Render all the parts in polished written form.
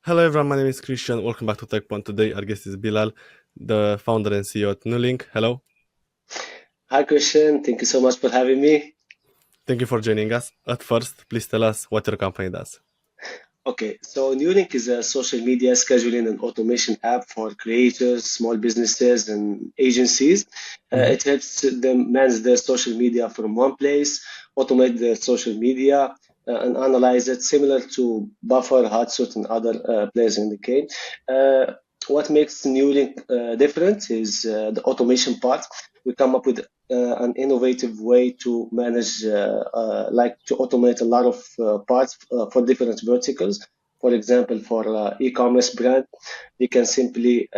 Hello everyone, my name is Christian. Welcome back to Tekpon. Today our guest is Bilal, the founder and CEO at Nuelink. Hello. Hi, Christian. Thank you so much for having me. Thank you for joining us. At first, please tell us what your company does. Okay, so Nuelink is a social media scheduling and automation app for creators, small businesses, and agencies. Mhm. It helps them manage their social media from one place, automate their social media, and analyze it, similar to Buffer, Hotsuite, and other players in the game. Uh, what makes Nuelink different is the automation part. We come up with an innovative way to manage, like to automate a lot of parts for different verticals. For example, for e-commerce brand, they can simply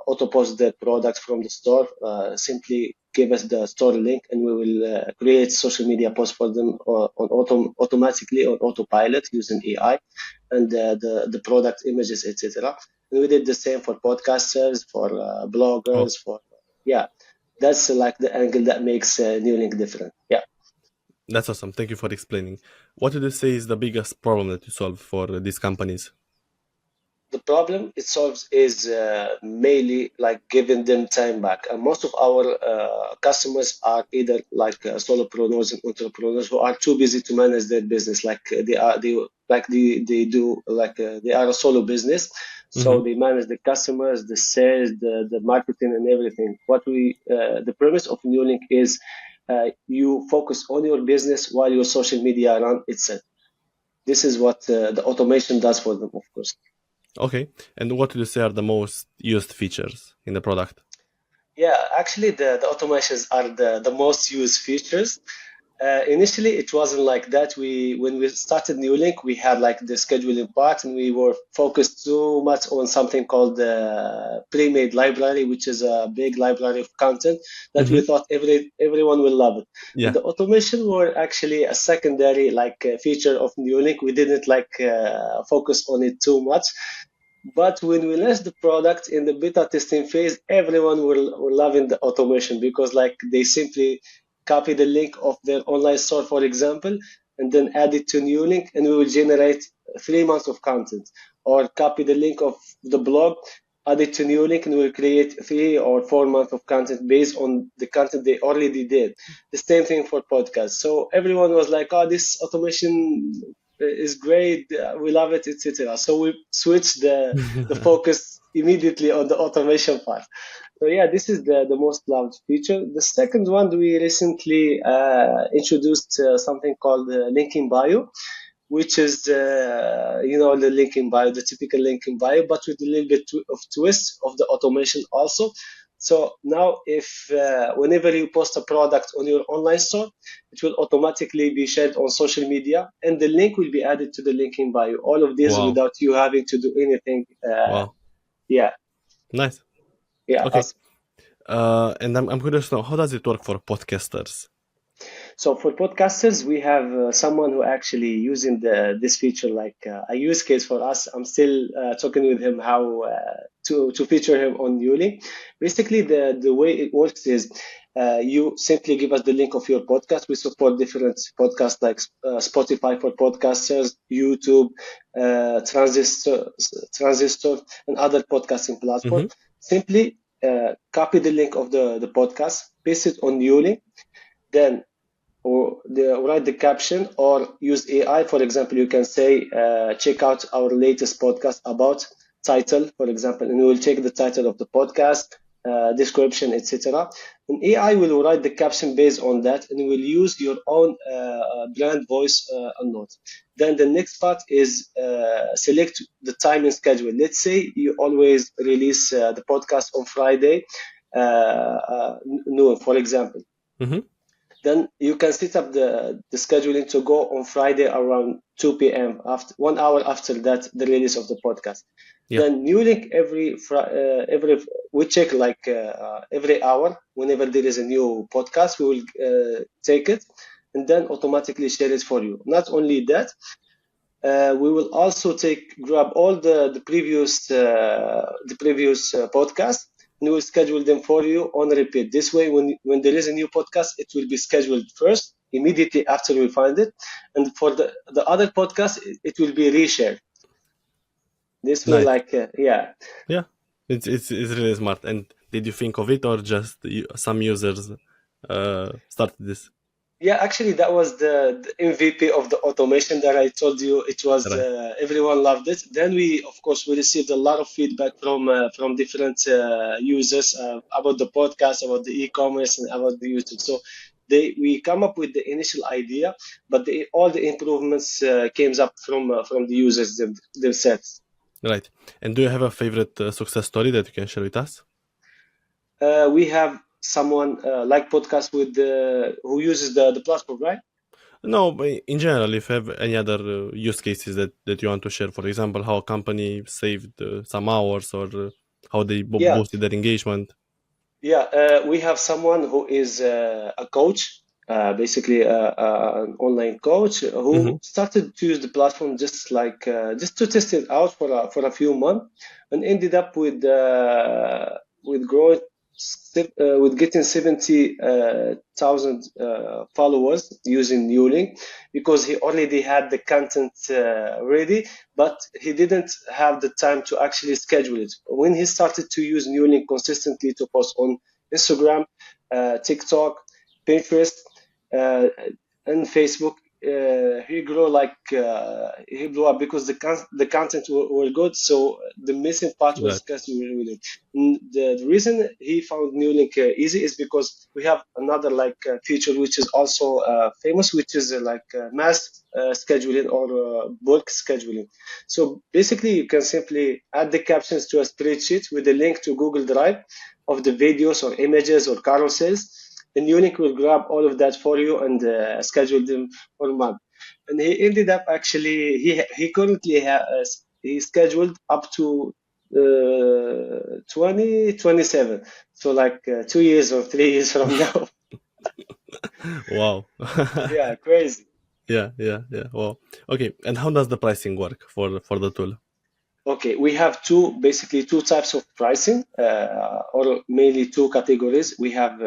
auto-post their product from the store. Simply give us the store link, and we will create social media posts for them automatically on autopilot using AI and the product images, etc. And we did the same for podcasters, for Oh, bloggers, for yeah. That's like the angle that makes Neuralink different. Yeah. that's awesome. Thank you for explaining. What would you say is the biggest problem that you solve for these companies? The problem it solves is mainly like giving them time back. And most of our customers are either like solopreneurs and entrepreneurs who are too busy to manage their business. Like they do like they are a solo business, so Hmm. they manage the customers, the sales, the marketing, and everything. What we the premise of Newlink is you focus on your business while your social media run itself. This is what the automation does for them, of course. Okay. And what would you say are the most used features in the product? Yeah, actually, the automations are the most used features. Initially, it wasn't like that. When we started Newlink, we had like the scheduling part, and we were focused too much on something called the pre-made library, which is a big library of content that we Hmm. thought everyone will love it. But Yeah. the automation were actually a secondary like feature of Newlink. We didn't like focus on it too much. But when we launched the product in the beta testing phase, everyone were loving the automation because like they simply copy the link of their online store, for example, and then add it to new link, and we will generate 3 months of content. Or copy the link of the blog, add it to new link, and we'll create 3 or 4 months of content based on the content they already did. The same thing for podcasts. So everyone was like, "Oh, this automation is great. We love it, etc." So we switched the focus immediately on the automation part. So yeah, this is the most loved feature. The second one, we recently introduced something called linking bio, which is the link in bio, the typical link in bio, but with a little bit of twist of the automation also. So now, if whenever you post a product on your online store, it will automatically be shared on social media, and the link will be added to the link in bio. All of this Wow. without you having to do anything. Wow. Yeah, Nice. yeah. Okay. And I'm curious to know, how does it work for podcasters? So for podcasters, we have someone who actually using this feature like a use case for us. I'm still talking with him how to feature him on Yuli. Basically, the way it works is you simply give us the link of your podcast. We support different podcasts like Spotify for podcasters, YouTube, Transistor, and other podcasting platforms. Hmm. Simply copy the link of the podcast, paste it on Yuli, then write the caption or use AI. For example, you can say, check out our latest podcast about title, for example, and we will check the title of the podcast, description, etc. And AI will write the caption based on that, and will use your own brand voice and note. Then the next part is select the time and schedule. Let's say you always release the podcast on Friday noon, for example. Hmm. Then you can set up the scheduling to go on Friday around 2 p.m. after 1 hour after that the release of the podcast. Yeah. Then new link every we check like every hour whenever there is a new podcast we will take it and then automatically share it for you. Not only that, we will also grab all the previous podcast, and we'll schedule them for you on repeat. This way, when there is a new podcast, it will be scheduled first, immediately after we find it, and for the other podcast, it will be reshared. This will Nice. like yeah. Yeah, it's really smart. And did you think of it, or just some users started this? Yeah, actually, that was the MVP of the automation that I told you. It was Right. everyone loved it. Then we, of course, we received a lot of feedback from different users about the podcast, about the e-commerce, and about the YouTube. So we come up with the initial idea, but all the improvements came up from the users themselves. Right. And do you have a favorite success story that you can share with us? We have someone like podcast with who uses the platform, right? No, but in general, if you have any other use cases that you want to share, for example, how a company saved some hours, or how they Yeah. boosted their engagement. Yeah, we have someone who is a coach, basically an online coach Hmm. who started to use the platform just like just to test it out for a few months, and ended up with growing with getting 70,000 followers using Nuelink because he already had the content ready, but he didn't have the time to actually schedule it. When he started to use Neuralink consistently to post on Instagram, TikTok, Pinterest, uh, and Facebook, he blew up because the content were good. So the missing part was Right. scheduling. The reason he found Neuralink easy is because we have another feature which is also famous, which is mass scheduling or bulk scheduling. So basically, you can simply add the captions to a spreadsheet with a link to Google Drive of the videos or images or carousels. And Unique will grab all of that for you and schedule them for a month. And he ended up actually, he currently he scheduled up to 2027. So 2 years or 3 years from now. Wow. Yeah, crazy. Yeah, yeah, yeah. Wow. Okay. And how does the pricing work for the tool? Okay, we have basically two types of pricing, or mainly two categories. We have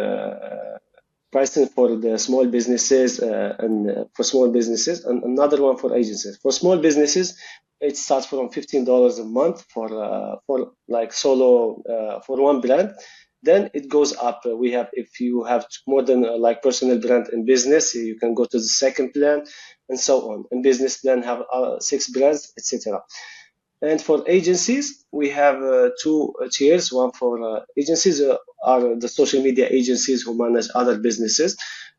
pricing for the small businesses and for small businesses, and another one for agencies. For small businesses, it starts from $15 a month for like solo for one brand. Then it goes up. We have if you have more than like personal brand and business, you can go to the second plan, and so on. And business then have six brands, etc. And for agencies, we have two tiers. One for agencies are the social media agencies who manage other businesses.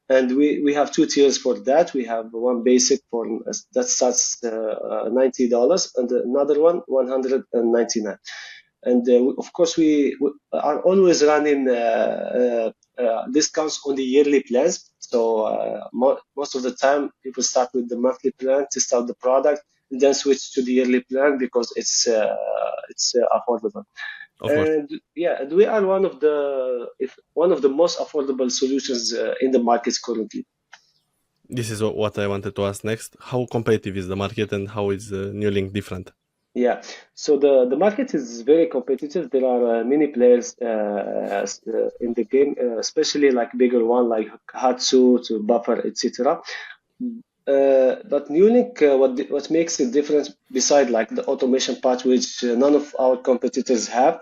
And we have two tiers for that. We have one basic for that starts $90 and another one 199. And of course, we are always running discounts on the yearly plans. So most of the time, people start with the monthly plan to start the product, and then switch to the yearly plan because it's affordable. Of course. And yeah, and we are one of the most affordable solutions in the markets currently. This is what I wanted to ask next. How competitive is the market, and how is Neuralink different? Yeah, so the market is very competitive. There are many players in the game, especially like bigger one like Hatsu to Buffer, etc. But Nuelink, what makes it different, beside like the automation part, which none of our competitors have,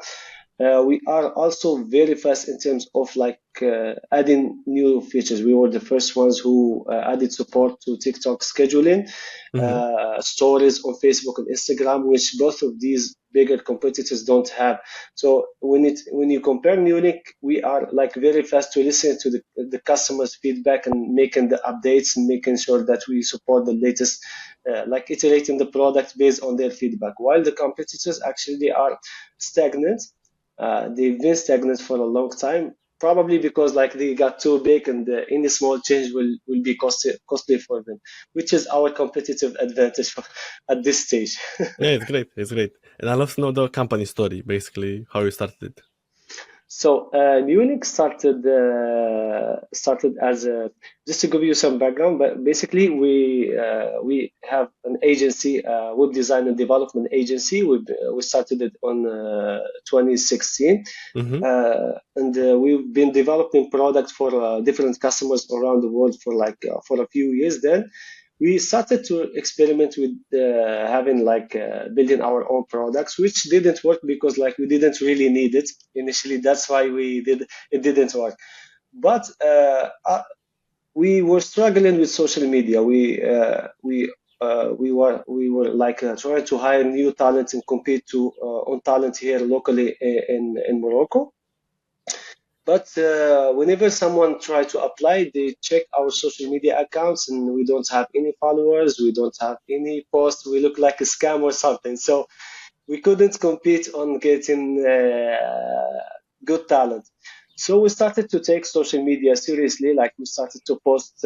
we are also very fast in terms of adding new features. We were the first ones who added support to TikTok scheduling, Hmm. stories on Facebook and Instagram, which both of these bigger competitors don't have. So when you compare Nuelink, we are like very fast to listen to the customers' feedback and making the updates and making sure that we support the latest, like iterating the product based on their feedback. While the competitors actually are stagnant, they've been stagnant for a long time, probably because like they got too big and any small change will be costly for them, which is our competitive advantage at this stage. Yeah, it's great. It's great. And I love to know the company story, basically how you started. So Nuelink started as a, just to give you some background, but basically we have an agency, web design and development agency. We started it on 2016, Hmm. and we've been developing product for different customers around the world for for a few years then. we started to experiment with having like building our own products, which didn't work because like we didn't really need it initially. That's why it didn't work. But we were struggling with social media. We were like trying to hire new talent and compete to on talent here locally in Morocco. But whenever someone try to apply, they check our social media accounts, and we don't have any followers, we don't have any posts, we look like a scam or something. So we couldn't compete on getting good talent. So we started to take social media seriously. Like we started to post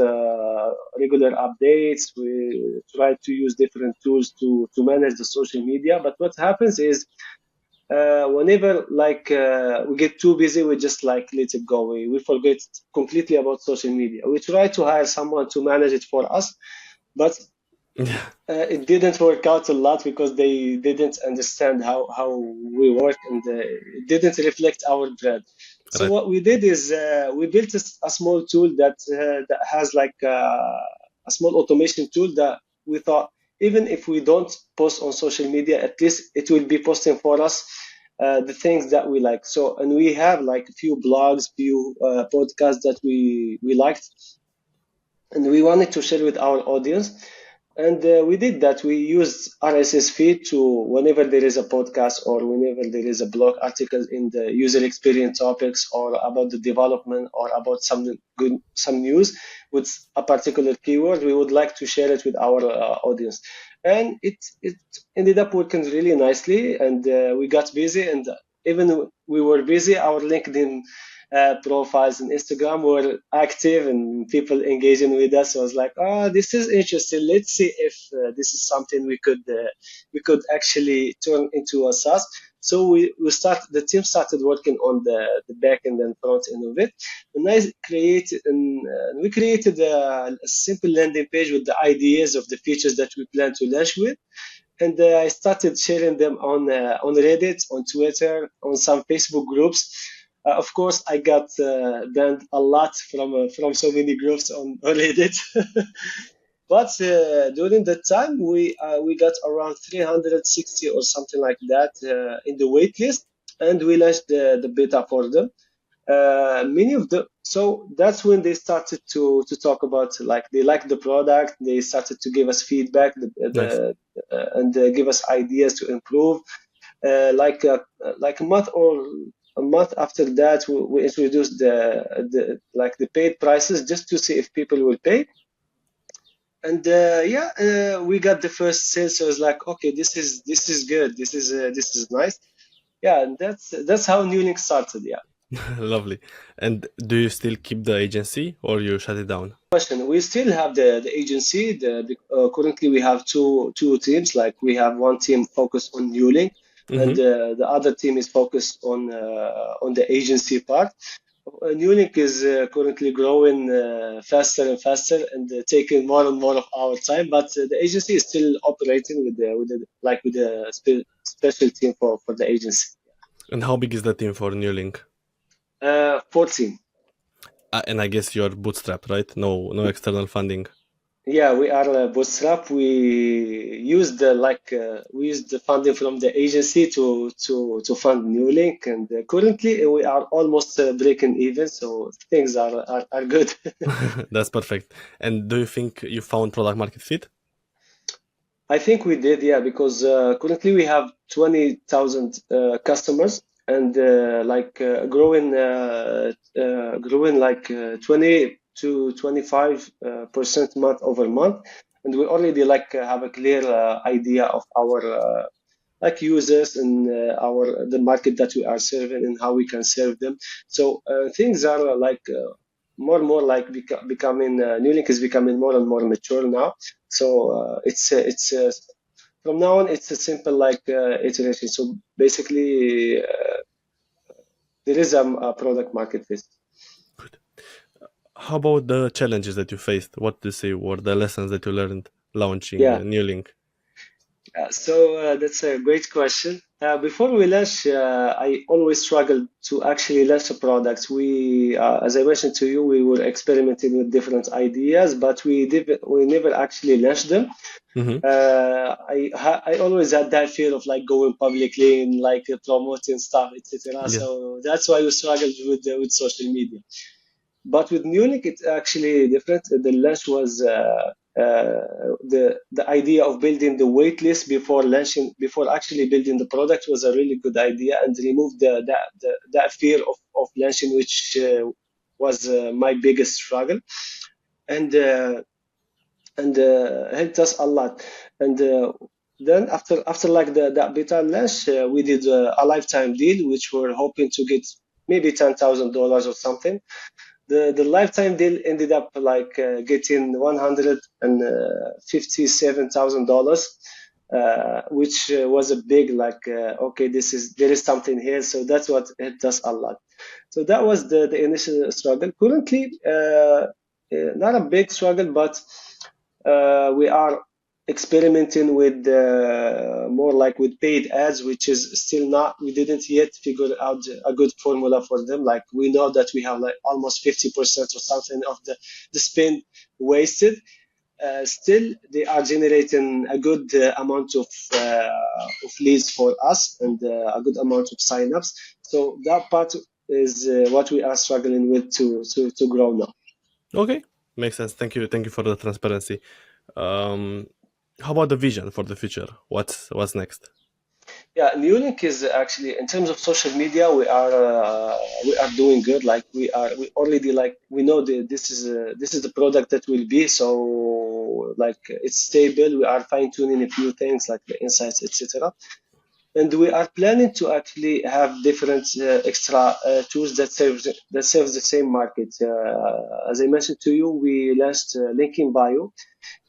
regular updates. We tried to use different tools to manage the social media. But what happens is whenever like we get too busy, we just like let it go. We forget completely about social media. We try to hire someone to manage it for us, but Yeah, it didn't work out a lot because they didn't understand how we work, and it didn't reflect our brand. So right. what we did is we built a small tool that has like a small automation tool that we thought even if we don't post on social media, at least it will be posting for us the things that we like. So and we have like a few blogs, few podcasts that we liked, and we wanted to share with our audience. And we did that. We used RSS feed to whenever there is a podcast or whenever there is a blog article in the user experience topics or about the development or about some news with a particular keyword, we would like to share it with our audience. And it ended up working really nicely, and we got busy. And even we were busy, our LinkedIn profiles and Instagram were active and people engaging with us. So I was like, oh, this is interesting. Let's see if this is something we could actually turn into a SaaS. So the team started working on the back end and front end of it. And we created a simple landing page with the ideas of the features that we plan to launch with. And I started sharing them on Reddit, on Twitter, on some Facebook groups. Of course, I got banned a lot from so many groups on Reddit. But during that time, we got around 360 or something like that in the wait list, and we launched the beta for them. Many of the so that's when they started to talk about like they liked the product. They started to give us feedback, Nice. and give us ideas to improve. Like a month after that, we introduced the paid prices just to see if people will pay. And yeah, we got the first sales. So I was like, okay, this is good. This is nice. Yeah, and that's how Nuelink started. Yeah. Lovely. And do you still keep the agency or you shut it down? Question. We still have the agency. Currently, we have two teams. Like we have one team focused on Nuelink, and Mm-hmm. the other team is focused on the agency part. Nuelink is currently growing faster and faster and taking more and more of our time. But the agency is still operating with the special team for the agency. And how big is the team for Nuelink? 14. And I guess you're bootstrapped, right? No external funding. Yeah, we are bootstrap. We used the funding from the agency to fund Newlink, and currently we are almost breaking even, so things are good. That's perfect. And do you think you found product market fit? I think we did, yeah, because currently we have 20,000 customers and growing like 20 to 25% month over month. And we already like have a clear idea of our like users and our the market that we are serving and how we can serve them. So things are more and more like becoming Newlink is becoming more and more mature now. So it's from now on it's a simple like iteration. So basically there is a product market fit. Good. How about the challenges that you faced? What do you say were the lessons that you learned launching Yeah. New Link? So that's a great question. Before we launch, I always struggled to actually launch a product. As I mentioned to you, we were experimenting with different ideas, but we never actually launched them. Mm-hmm. I always had that fear of like going publicly and like promoting stuff, etc. Yeah. So that's why we struggled with social media. But with Nuelink, it's actually different. The launch was the idea of building the wait list before launching, before actually building the product was a really good idea and removed that fear of launching, which was my biggest struggle. And helped us a lot. And then after like that beta launch, we did a lifetime deal, which we're hoping to get maybe $10,000 or something. The lifetime deal ended up like getting $157,000, which was a big like okay, there is something here. So that's what helped us a lot. So that was the initial struggle. Currently, not a big struggle, but we are experimenting with more like with paid ads, which is still not, we didn't yet figure out a good formula for them. Like we know that we have like almost 50% or something of the spend wasted. Still, they are generating a good of leads for us and a good amount of signups. So that part is what we are struggling with to grow now. Okay, makes sense. Thank you for the transparency. Um, how about the vision for the future? What's next? Yeah, Neuralink is actually in terms of social media, we are doing good. Like we already like we know this is the product that will be. So like it's stable. We are fine tuning a few things like the insights, etc. And we are planning to actually have different extra tools that serves the same market. As I mentioned to you, we launched Link in Bio,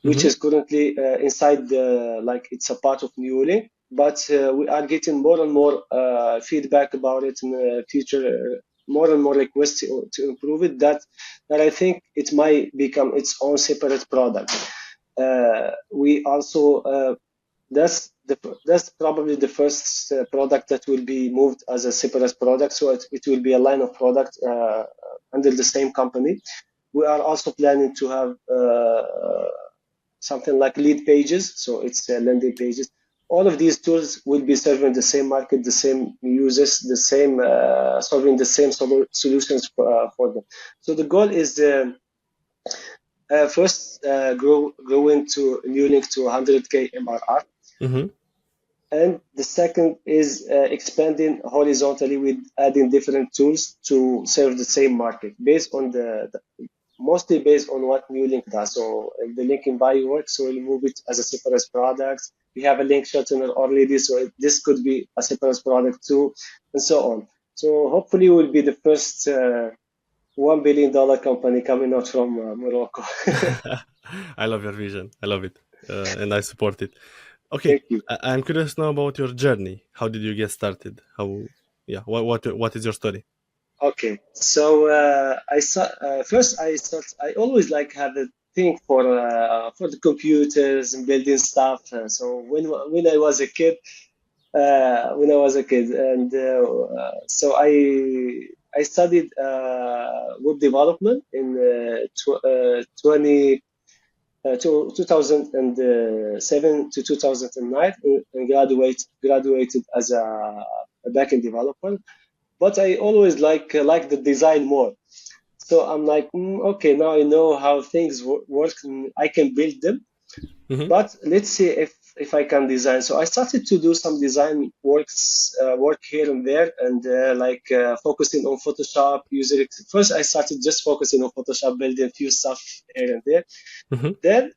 which Mm-hmm. is currently inside the like it's a part of Neuralink, but we are getting more and more feedback about it in the future, more and more requests to improve it. That I think it might become its own separate product. We also that's probably the first product that will be moved as a separate product, so it will be a line of product under the same company. We are also planning to have something like lead pages, so it's landing pages. All of these tools will be serving the same market, the same users, the same solving the same solutions for them. So the goal is first grow into Nuelink to 100k MRR, Mm-hmm. and the second is expanding horizontally with adding different tools to serve the same market based on mostly based on what Nuelink does. So the link in bio works, so we'll move it as a separate product. We have a link shortener already, so this could be a separate product too, and so on. So hopefully we'll be the first $1 billion company coming out from Morocco. I love your vision. I love it, and I support it. Okay, Thank you. I'm curious now about your journey. How did you get started? How? Yeah. What is your story? Okay, so I saw first I start. I always like have a thing for the computers and building stuff. So when I was a kid, and so I studied web development in 2007 to 2009 and graduated as a backend developer. But I always like the design more. So I'm like, okay, now I know how things work, and I can build them. Mm-hmm. But let's see if I can design. So I started to do some design work here and there, and focusing on Photoshop. First, I started just focusing on Photoshop, building a few stuff here and there. Mm-hmm. Then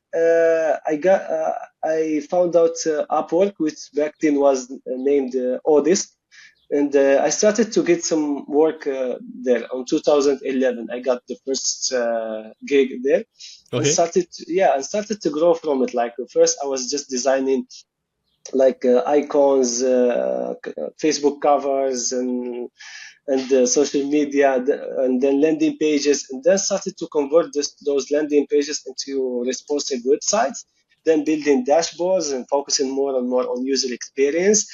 I found out Upwork, which back then was named Odyssey, and I started to get some work there. On 2011, I got the first gig there, and Okay. started to grow from it. Like first, I was just designing like icons, Facebook covers, and social media, and then landing pages, and then started to convert those landing pages into responsive websites. Then building dashboards and focusing more and more on user experience,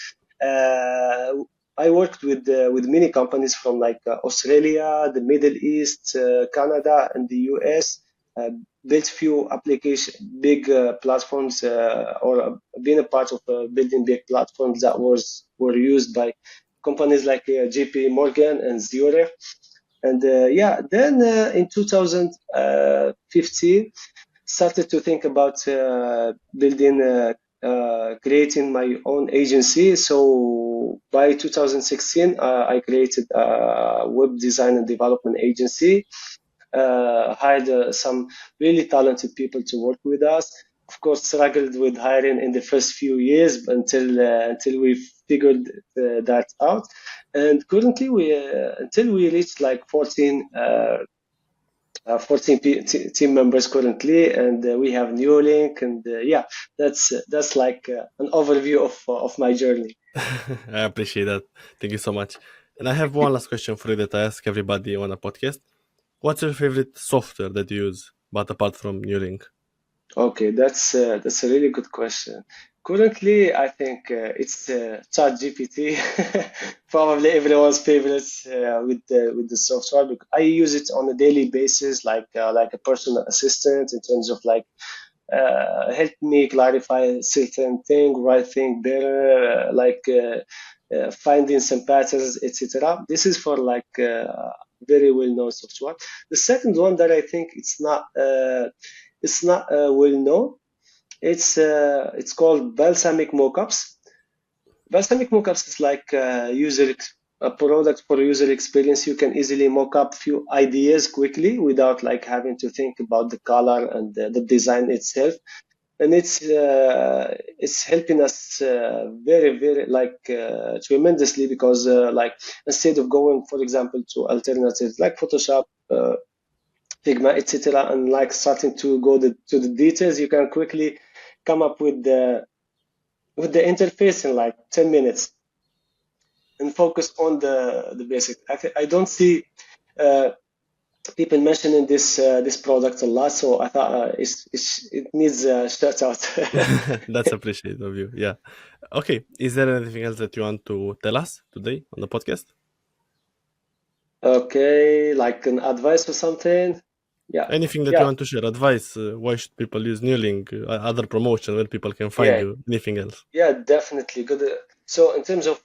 Uh, I worked with many companies from like Australia, the Middle East, Canada, and the US. Uh, Built few application, big platforms, or been a part of building big platforms that were used by companies like JP Morgan and Zurich. And yeah, then in 2015, started to think about creating my own agency. So by 2016, I created a web design and development agency, hired some really talented people to work with us. Of course, struggled with hiring in the first few years until we figured that out. And currently, we until we reached like 14 team members currently, and we have Nuelink, and yeah, that's like an overview of my journey. I appreciate that. Thank you so much. And I have one last question for you that I ask everybody on a podcast. What's your favorite software that you use, but apart from Neuralink? Okay, that's a really good question. Currently, I think it's ChatGPT, probably everyone's favorite with the software. Because I use it on a daily basis, like a personal assistant in terms of like help me clarify certain thing, write thing better, finding some patterns, etc. This is for like very well-known software. The second one that I think it's not well known. It's called Balsamic Mockups. Balsamic Mockups is like a product for user experience. You can easily mock up few ideas quickly without like having to think about the color and the design itself. And it's helping us very like tremendously because like instead of going, for example, to alternatives like Photoshop, Figma, etc., and like starting to go to the details, you can quickly come up with the interface in like 10 minutes and focus on the basic. I don't see uh, people mentioning this product a lot, so I thought it needs a shout out. That's appreciated of you. Yeah. Okay. Is there anything else that you want to tell us today on the podcast? Okay, like an advice or something. Yeah, Anything that you yeah, want to share? Advice? Why should people use Neuralink? Other promotion where people can find yeah. you? Anything else? Yeah, definitely good. So in terms of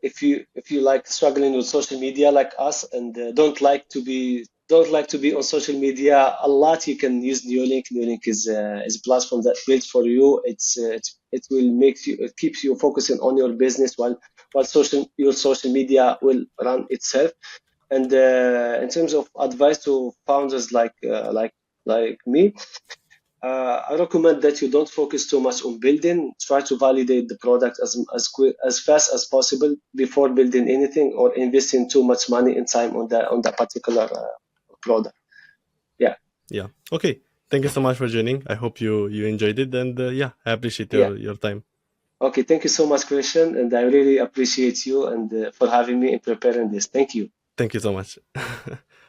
if you like struggling with social media like us and don't like to be on social media a lot, you can use Neuralink. Neuralink is a platform that built for you. It will make you it keeps you focusing on your business while your social media will run itself. And in terms of advice to founders like me, I recommend that you don't focus too much on building. Try to validate the product as fast as possible before building anything or investing too much money and time on that particular product. Yeah, Yeah. Okay. Thank you so much for joining. I hope you enjoyed it, and yeah, I appreciate yeah. your time. Okay, thank you so much, Christian, and I really appreciate you and for having me and preparing this. Thank you. Thank you so much.